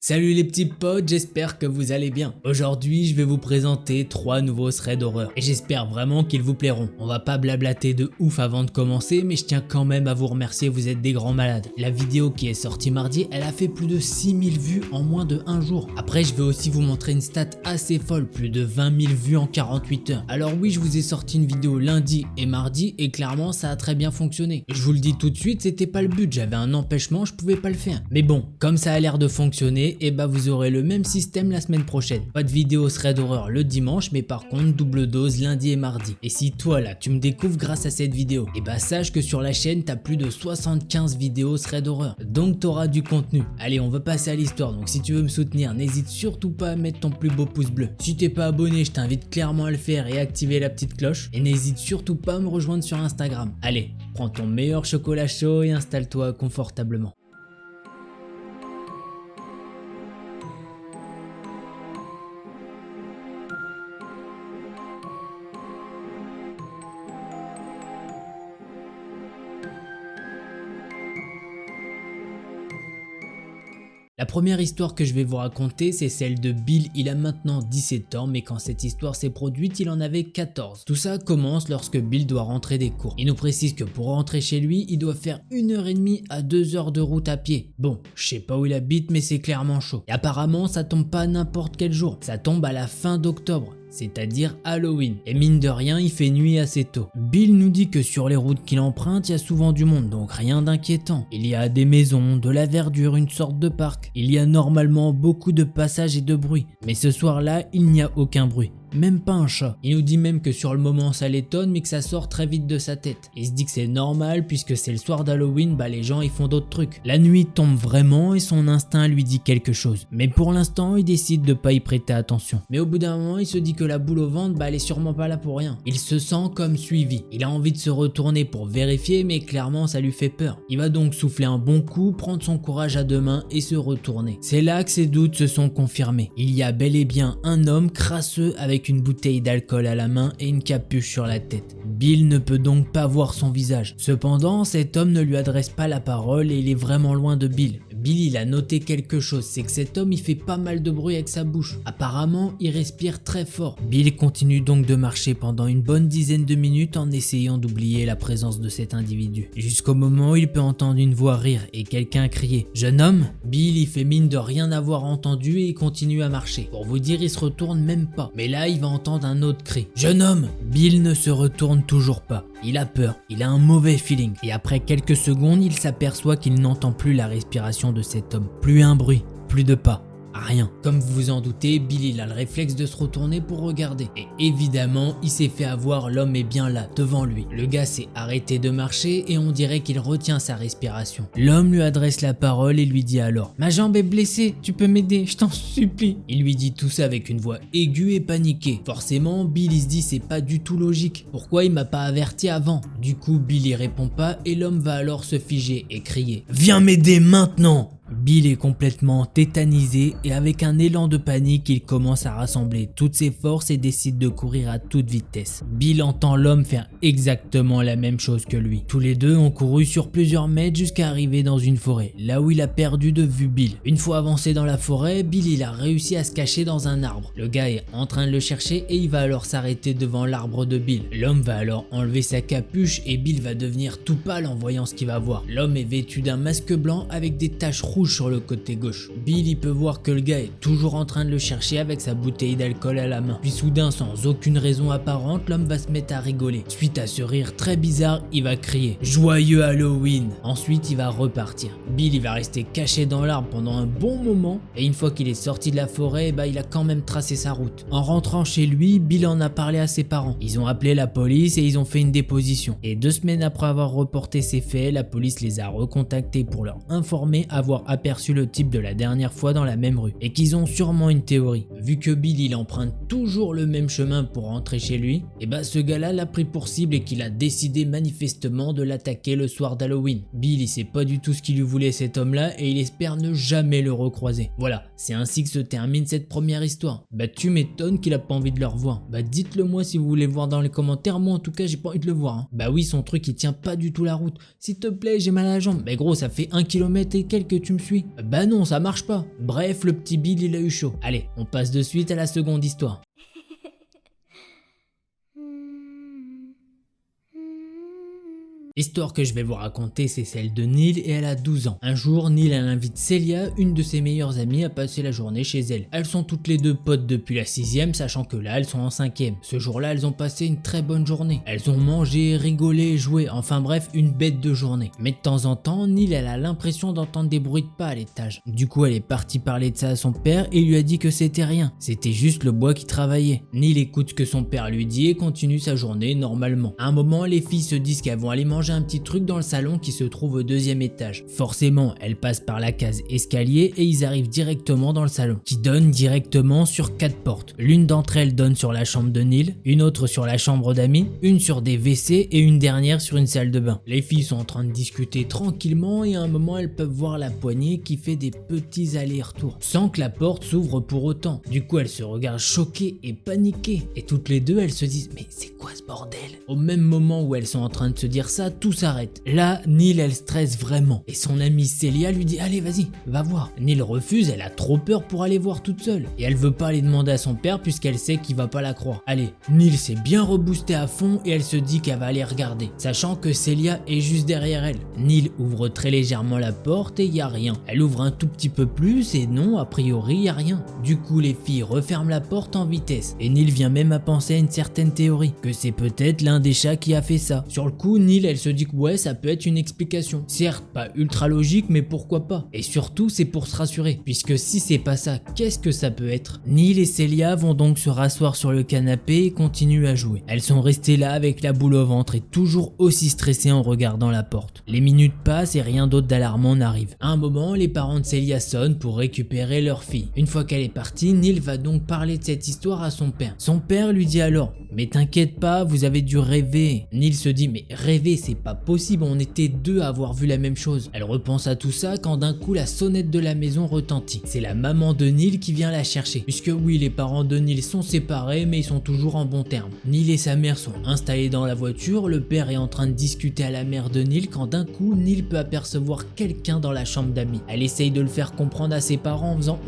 Salut les petits potes, j'espère que vous allez bien. Aujourd'hui, je vais vous présenter 3 nouveaux threads d'horreur et j'espère vraiment qu'ils vous plairont. On va pas blablater de ouf avant de commencer, mais je tiens quand même à vous remercier, vous êtes des grands malades. La vidéo qui est sortie mardi, elle a fait plus de 6000 vues en moins de 1 jour. Après, je vais aussi vous montrer une stat assez folle, plus de 20 000 vues en 48 heures. Alors oui, je vous ai sorti une vidéo lundi et mardi et clairement, ça a très bien fonctionné. Je vous le dis tout de suite, c'était pas le but, j'avais un empêchement, je pouvais pas le faire. Mais bon, comme ça a l'air de fonctionner, et bah vous aurez le même système la semaine prochaine. Pas de vidéo thread d'horreur le dimanche, mais par contre double dose lundi et mardi. Et si toi là tu me découvres grâce à cette vidéo, et bah sache que sur la chaîne t'as plus de 75 vidéos thread d'horreur. Donc t'auras du contenu. Allez, on va passer à l'histoire, donc si tu veux me soutenir, n'hésite surtout pas à mettre ton plus beau pouce bleu. Si t'es pas abonné, je t'invite clairement à le faire et à activer la petite cloche. Et n'hésite surtout pas à me rejoindre sur Instagram. Allez, prends ton meilleur chocolat chaud et installe-toi confortablement. La première histoire que je vais vous raconter, c'est celle de Bill. Il a maintenant 17 ans, mais quand cette histoire s'est produite, il en avait 14. Tout ça commence lorsque Bill doit rentrer des cours. Il nous précise que pour rentrer chez lui, il doit faire 1h30 à 2 heures de route à pied. Bon, je sais pas où il habite, mais c'est clairement chaud. Et apparemment, ça tombe pas n'importe quel jour. Ça tombe à la fin d'octobre, c'est-à-dire Halloween. Et mine de rien, il fait nuit assez tôt. Bill nous dit que sur les routes qu'il emprunte, il y a souvent du monde, donc rien d'inquiétant. Il y a des maisons, de la verdure, une sorte de parc. Il y a normalement beaucoup de passages et de bruit. Mais ce soir-là, il n'y a aucun bruit. Même pas un chat. Il nous dit même que sur le moment ça l'étonne, mais que ça sort très vite de sa tête. Il se dit que c'est normal puisque c'est le soir d'Halloween, bah les gens ils font d'autres trucs. La nuit tombe vraiment et son instinct lui dit quelque chose. Mais pour l'instant il décide de pas y prêter attention. Mais au bout d'un moment il se dit que la boule au ventre, bah elle est sûrement pas là pour rien. Il se sent comme suivi. Il a envie de se retourner pour vérifier, mais clairement ça lui fait peur. Il va donc souffler un bon coup, prendre son courage à deux mains et se retourner. C'est là que ses doutes se sont confirmés. Il y a bel et bien un homme crasseux avec une bouteille d'alcool à la main et une capuche sur la tête. Bill ne peut donc pas voir son visage. Cependant, cet homme ne lui adresse pas la parole et il est vraiment loin de Bill. Bill il a noté quelque chose, c'est que cet homme il fait pas mal de bruit avec sa bouche. Apparemment il respire très fort. Bill continue donc de marcher pendant une bonne dizaine de minutes en essayant d'oublier la présence de cet individu. Jusqu'au moment où il peut entendre une voix rire et quelqu'un crier « Jeune homme ?» Bill il fait mine de rien avoir entendu et il continue à marcher. Pour vous dire, il se retourne même pas. Mais là il va entendre un autre cri « Jeune homme !» Bill ne se retourne toujours pas. Il a peur, il a un mauvais feeling et après quelques secondes il s'aperçoit qu'il n'entend plus la respiration de cet homme. Plus un bruit, plus de pas. Rien. Comme vous vous en doutez, Bill il a le réflexe de se retourner pour regarder. Et évidemment, il s'est fait avoir, l'homme est bien là, devant lui. Le gars s'est arrêté de marcher et on dirait qu'il retient sa respiration. L'homme lui adresse la parole et lui dit alors « Ma jambe est blessée, tu peux m'aider, je t'en supplie ». Il lui dit tout ça avec une voix aiguë et paniquée. Forcément, Bill il se dit c'est pas du tout logique. Pourquoi il m'a pas averti avant? Du coup, Bill y répond pas et l'homme va alors se figer et crier « Viens m'aider maintenant !» Bill est complètement tétanisé et avec un élan de panique, il commence à rassembler toutes ses forces et décide de courir à toute vitesse. Bill entend l'homme faire exactement la même chose que lui. Tous les deux ont couru sur plusieurs mètres jusqu'à arriver dans une forêt, là où il a perdu de vue Bill. Une fois avancé dans la forêt, Bill il a réussi à se cacher dans un arbre. Le gars est en train de le chercher et il va alors s'arrêter devant l'arbre de Bill. L'homme va alors enlever sa capuche et Bill va devenir tout pâle en voyant ce qu'il va voir. L'homme est vêtu d'un masque blanc avec des taches rouges sur le côté gauche. Bill il peut voir que le gars est toujours en train de le chercher avec sa bouteille d'alcool à la main. Puis soudain, sans aucune raison apparente, l'homme va se mettre à rigoler. Suite à ce rire très bizarre, il va crier « Joyeux Halloween !» Ensuite, il va repartir. Bill il va rester caché dans l'arbre pendant un bon moment et une fois qu'il est sorti de la forêt, bah il a quand même tracé sa route. En rentrant chez lui, Bill en a parlé à ses parents. Ils ont appelé la police et ils ont fait une déposition. Et 2 semaines après avoir reporté ces faits, la police les a recontactés pour leur informer avoir aperçu le type de la dernière fois dans la même rue et qu'ils ont sûrement une théorie. Vu que Bill il emprunte toujours le même chemin pour rentrer chez lui, et bah ce gars là l'a pris pour cible et qu'il a décidé manifestement de l'attaquer le soir d'Halloween. Bill il sait pas du tout ce qu'il lui voulait cet homme là et il espère ne jamais le recroiser. Voilà, c'est ainsi que se termine cette première histoire. Bah tu m'étonnes qu'il a pas envie de le revoir. Bah dites-le moi si vous voulez voir dans les commentaires, moi en tout cas j'ai pas envie de le voir hein. Bah oui, son truc il tient pas du tout la route. S'il te plaît, j'ai mal à la jambe. Bah gros, ça fait 1 km et quelques, tu me suis? Bah non, ça marche pas. Bref, le petit Bill il a eu chaud. Allez, on passe de suite à la seconde histoire. L'histoire que je vais vous raconter, c'est celle de Neil et elle a 12 ans. Un jour, Neil elle invite Celia, une de ses meilleures amies, à passer la journée chez elle. Elles sont toutes les deux potes depuis la 6ème, sachant que là, elles sont en 5ème. Ce jour-là, elles ont passé une très bonne journée. Elles ont mangé, rigolé, joué, enfin bref, une bête de journée. Mais de temps en temps, Neil elle a l'impression d'entendre des bruits de pas à l'étage. Du coup, elle est partie parler de ça à son père et lui a dit que c'était rien. C'était juste le bois qui travaillait. Neil écoute ce que son père lui dit et continue sa journée normalement. À un moment, les filles se disent qu'elles vont aller manger un petit truc dans le salon qui se trouve au 2e étage. Forcément, elles passent par la case escalier et ils arrivent directement dans le salon, qui donne directement sur 4 portes. L'une d'entre elles donne sur la chambre de Neil, une autre sur la chambre d'Amy, une sur des WC et une dernière sur une salle de bain. Les filles sont en train de discuter tranquillement et à un moment elles peuvent voir la poignée qui fait des petits allers-retours, sans que la porte s'ouvre pour autant. Du coup elles se regardent choquées et paniquées et toutes les deux elles se disent mais c'est quoi ce bordel? Au même moment où elles sont en train de se dire ça, tout s'arrête. Là, Neil elle stresse vraiment et son amie Celia lui dit allez vas-y, va voir. Neil refuse, elle a trop peur pour aller voir toute seule et elle veut pas aller demander à son père puisqu'elle sait qu'il va pas la croire. Allez, Neil s'est bien reboosté à fond et elle se dit qu'elle va aller regarder, sachant que Celia est juste derrière elle. Neil ouvre très légèrement la porte et y a rien. Elle ouvre un tout petit peu plus et non, a priori y a rien. Du coup les filles referment la porte en vitesse et Neil vient même à penser à une certaine théorie, que c'est peut-être l'un des chats qui a fait ça. Sur le coup, Neil elle se dit que ouais, ça peut être une explication. Certes, pas ultra logique, mais pourquoi pas? Et surtout, c'est pour se rassurer, puisque si c'est pas ça, qu'est-ce que ça peut être? Neil et Celia vont donc se rasseoir sur le canapé et continuent à jouer. Elles sont restées là avec la boule au ventre et toujours aussi stressées en regardant la porte. Les minutes passent et rien d'autre d'alarmant n'arrive. À un moment, les parents de Celia sonnent pour récupérer leur fille. Une fois qu'elle est partie, Neil va donc parler de cette histoire à son père. Son père lui dit alors « Mais t'inquiète pas, vous avez dû rêver. » Neil se dit « Mais rêver, c'est pas possible, on était deux à avoir vu la même chose. » Elle repense à tout ça quand d'un coup la sonnette de la maison retentit. C'est la maman de Neil qui vient la chercher. Puisque oui, les parents de Neil sont séparés mais ils sont toujours en bons termes. Neil et sa mère sont installés dans la voiture, le père est en train de discuter à la mère de Neil quand d'un coup Neil peut apercevoir quelqu'un dans la chambre d'Amy. Elle essaye de le faire comprendre à ses parents en faisant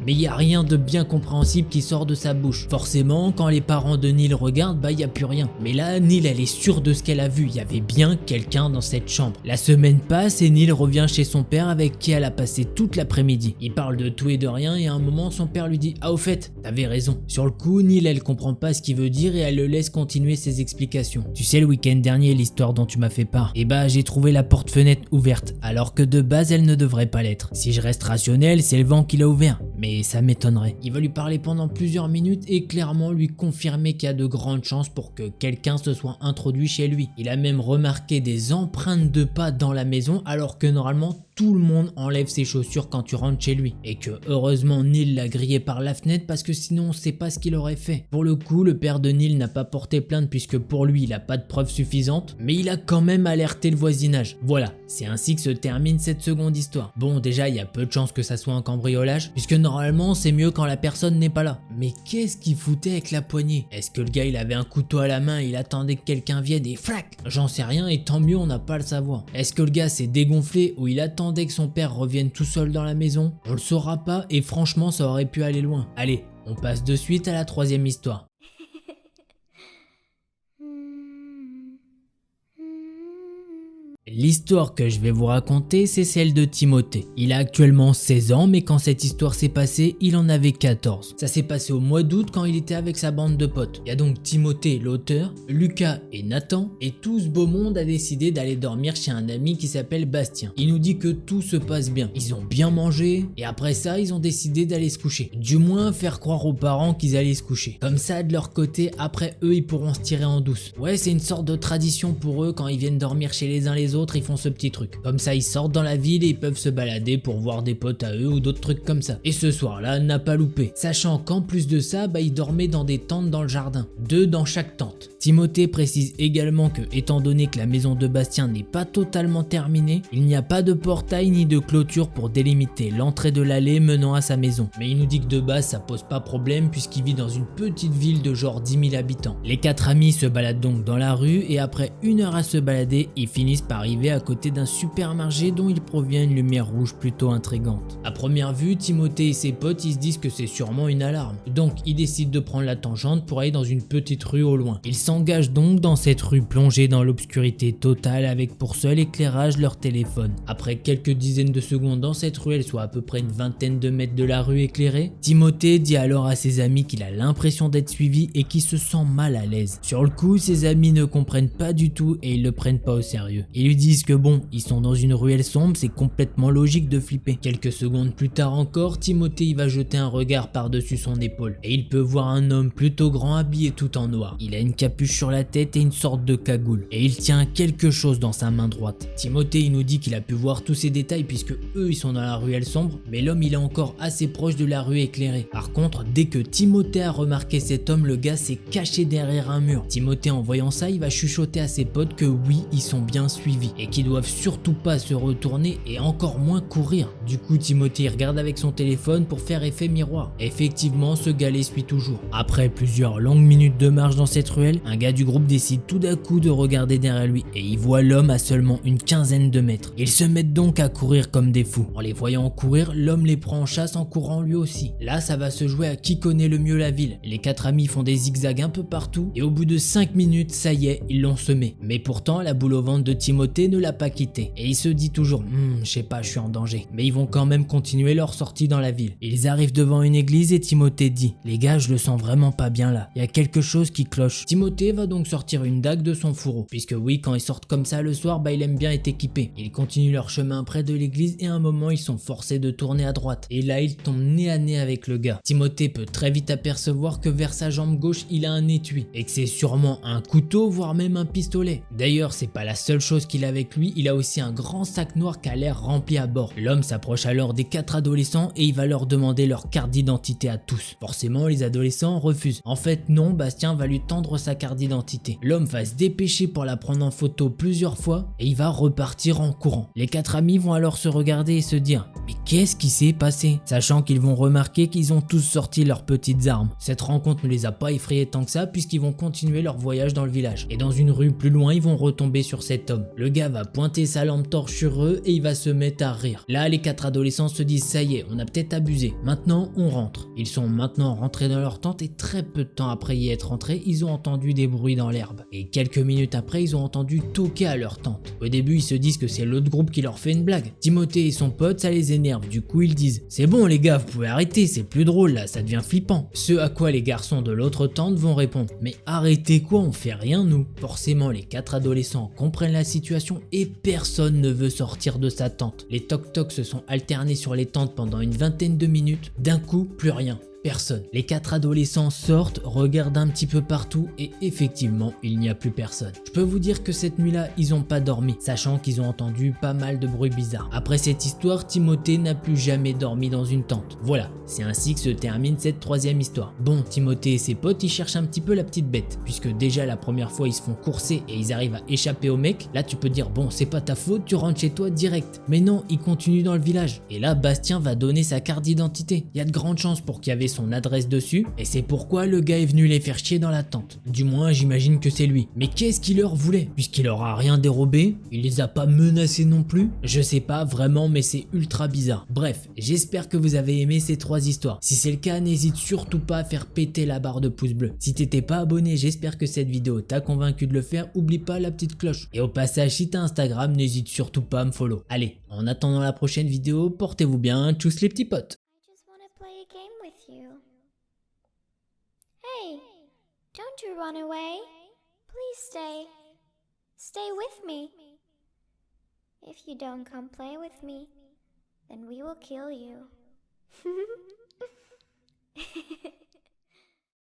mais il n'y a rien de bien compréhensible qui sort de sa bouche. Forcément, quand les parents de Neil regardent, bah il n'y a plus rien. Mais là, Neil elle est sûre de ce qu'elle a vu, il y avait bien quelqu'un dans cette chambre. La semaine passe et Neil revient chez son père avec qui elle a passé toute l'après-midi. Il parle de tout et de rien et à un moment son père lui dit « Ah au fait, t'avais raison. » Sur le coup, Neil elle comprend pas ce qu'il veut dire et elle le laisse continuer ses explications. « Tu sais le week-end dernier l'histoire dont tu m'as fait part, et bah j'ai trouvé la porte-fenêtre ouverte alors que de base elle ne devrait pas l'être. Si je reste rationnel, c'est le vent qui l'a ouvert. Mais ça m'étonnerait. » Il va lui parler pendant plusieurs minutes et clairement lui confirmer qu'il y a de grandes chances pour que quelqu'un se soit introduit chez lui. Il a même remarqué des empreintes de pas dans la maison alors que normalement tout le monde enlève ses chaussures quand tu rentres chez lui. Et que heureusement Neil l'a grillé par la fenêtre parce que sinon on sait pas ce qu'il aurait fait. Pour le coup, le père de Neil n'a pas porté plainte puisque pour lui il a pas de preuves suffisantes, mais il a quand même alerté le voisinage. Voilà, c'est ainsi que se termine cette seconde histoire. Bon, déjà il y a peu de chances que ça soit un cambriolage puisque normalement c'est mieux quand la personne n'est pas là. Mais qu'est-ce qu'il foutait avec la poignée? Est-ce que le gars il avait un couteau à la main et il attendait que quelqu'un vienne et flac? J'en sais rien et tant mieux, on n'a pas à le savoir. Est-ce que le gars s'est dégonflé ou il attendait que son père revienne tout seul dans la maison? On le saura pas et franchement ça aurait pu aller loin. Allez, on passe de suite à la troisième histoire. L'histoire que je vais vous raconter, c'est celle de Timothée. Il a actuellement 16 ans, mais quand cette histoire s'est passée, il en avait 14. Ça s'est passé au mois d'août quand il était avec sa bande de potes. Il y a donc Timothée, l'auteur, Lucas et Nathan, et tout ce beau monde a décidé d'aller dormir chez un ami qui s'appelle Bastien. Il nous dit que tout se passe bien. Ils ont bien mangé, et après ça, ils ont décidé d'aller se coucher. Du moins, faire croire aux parents qu'ils allaient se coucher. Comme ça, de leur côté, après eux, ils pourront se tirer en douce. Ouais, c'est une sorte de tradition pour eux quand ils viennent dormir chez les uns les autres. Ils font ce petit truc. Comme ça, ils sortent dans la ville et ils peuvent se balader pour voir des potes à eux ou d'autres trucs comme ça. Et ce soir-là, n'a pas loupé. Sachant qu'en plus de ça, bah ils dormaient dans des tentes dans le jardin. 2 dans chaque tente. Timothée précise également que, étant donné que la maison de Bastien n'est pas totalement terminée, il n'y a pas de portail ni de clôture pour délimiter l'entrée de l'allée menant à sa maison. Mais il nous dit que de base ça pose pas problème puisqu'il vit dans une petite ville de genre 10 000 habitants. Les 4 amis se baladent donc dans la rue et après 1 heure à se balader, ils finissent par arriver à côté d'un supermarché dont il provient une lumière rouge plutôt intrigante. À première vue, Timothée et ses potes ils se disent que c'est sûrement une alarme. Donc ils décident de prendre la tangente pour aller dans une petite rue au loin. Ils s'engagent donc dans cette rue plongée dans l'obscurité totale avec pour seul éclairage leur téléphone. Après quelques dizaines de secondes dans cette ruelle, soit à peu près une vingtaine de mètres de la rue éclairée, Timothée dit alors à ses amis qu'il a l'impression d'être suivi et qu'il se sent mal à l'aise. Sur le coup, ses amis ne comprennent pas du tout et ils le prennent pas au sérieux. Ils lui disent que bon, ils sont dans une ruelle sombre, c'est complètement logique de flipper. Quelques secondes plus tard encore, Timothée il va jeter un regard par-dessus son épaule et il peut voir un homme plutôt grand habillé tout en noir. Il a une capuche sur la tête et une sorte de cagoule et il tient quelque chose dans sa main droite. Timothée il nous dit qu'il a pu voir tous ces détails puisque eux ils sont dans la ruelle sombre, mais l'homme il est encore assez proche de la rue éclairée. Par contre, dès que Timothée a remarqué cet homme, le gars s'est caché derrière un mur. Timothée en voyant ça, il va chuchoter à ses potes que oui, ils sont bien suivis et qu'ils doivent surtout pas se retourner et encore moins courir. Du coup, Timothée regarde avec son téléphone pour faire effet miroir. Effectivement, ce gars les suit toujours. Après plusieurs longues minutes de marche dans cette ruelle, un gars du groupe décide tout d'un coup de regarder derrière lui et il voit l'homme à seulement une quinzaine de mètres. Ils se mettent donc à courir comme des fous. En les voyant courir, l'homme les prend en chasse en courant lui aussi. Là, ça va se jouer à qui connaît le mieux la ville. Les 4 amis font des zigzags un peu partout et au bout de 5 minutes, ça y est, ils l'ont semé. Mais pourtant, la boule au ventre de Timothée ne l'a pas quitté et il se dit toujours je sais pas, je suis en danger. Mais ils vont quand même continuer leur sortie dans la ville. Ils arrivent devant une église et Timothée dit les gars, je le sens vraiment pas bien là. Il y a quelque chose qui cloche. Timothée va donc sortir une dague de son fourreau puisque oui, quand ils sortent comme ça le soir, il aime bien être équipé. Ils continuent leur chemin près de l'église et à un moment, ils sont forcés de tourner à droite. Et là, ils tombent nez à nez avec le gars. Timothée peut très vite apercevoir que vers sa jambe gauche, il a un étui et que c'est sûrement un couteau, voire même un pistolet. D'ailleurs, c'est pas la seule chose qu'il a avec lui, il a aussi un grand sac noir qui a l'air rempli à bord. L'homme s'approche alors des 4 adolescents et il va leur demander leur carte d'identité à tous. Forcément, les adolescents refusent. En fait, non, Bastien va lui tendre sa carte d'identité. L'homme va se dépêcher pour la prendre en photo plusieurs fois et il va repartir en courant. Les 4 amis vont alors se regarder et se dire mais qu'est-ce qui s'est passé? Sachant qu'ils vont remarquer qu'ils ont tous sorti leurs petites armes. Cette rencontre ne les a pas effrayés tant que ça puisqu'ils vont continuer leur voyage dans le village. Et dans une rue plus loin, ils vont retomber sur cet homme. Le gars va pointer sa lampe torche sur eux et il va se mettre à rire. Là, les 4 adolescents se disent ça y est, on a peut-être abusé. Maintenant, on rentre. Ils sont maintenant rentrés dans leur tente et très peu de temps après y être rentrés, ils ont entendu des bruits dans l'herbe. Et quelques minutes après, ils ont entendu toquer à leur tente. Au début, ils se disent que c'est l'autre groupe qui leur fait une blague. Timothée et son pote, ça les énerve. Du coup, ils disent c'est bon les gars, vous pouvez arrêter, c'est plus drôle là, ça devient flippant. Ce à quoi les garçons de l'autre tente vont répondre mais arrêtez quoi, on fait rien nous. Forcément, les 4 adolescents comprennent la situation et personne ne veut sortir de sa tente. Les toc-toc se sont alternés sur les tentes pendant une vingtaine de minutes. D'un coup, plus rien. Personne. Les 4 adolescents sortent, regardent un petit peu partout et effectivement, il n'y a plus personne. Je peux vous dire que cette nuit-là, ils n'ont pas dormi, sachant qu'ils ont entendu pas mal de bruits bizarres. Après cette histoire, Timothée n'a plus jamais dormi dans une tente. Voilà, c'est ainsi que se termine cette 3e histoire. Bon, Timothée et ses potes, ils cherchent un petit peu la petite bête, puisque déjà la première fois, ils se font courser et ils arrivent à échapper au mec. Là, tu peux dire, bon, c'est pas ta faute, tu rentres chez toi direct. Mais non, ils continuent dans le village. Et là, Bastien va donner sa carte d'identité. Il y a de grandes chances pour qu'il y avait son adresse dessus et c'est pourquoi le gars est venu les faire chier dans la tente. Du moins j'imagine que c'est lui. Mais qu'est-ce qu'il leur voulait? Puisqu'il leur a rien dérobé, il les a pas menacés non plus. Je sais pas vraiment mais c'est ultra bizarre. Bref, j'espère que vous avez aimé ces 3 histoires. Si c'est le cas, n'hésite surtout pas à faire péter la barre de pouce bleu. Si t'étais pas abonné, j'espère que cette vidéo t'a convaincu de le faire. Oublie pas la petite cloche. Et au passage, si t'as Instagram, n'hésite surtout pas à me follow. Allez, en attendant la prochaine vidéo, portez-vous bien, tchuss les petits potes. Hey, don't you run away. Please stay. Stay with me. If you don't come play with me, then we will kill you.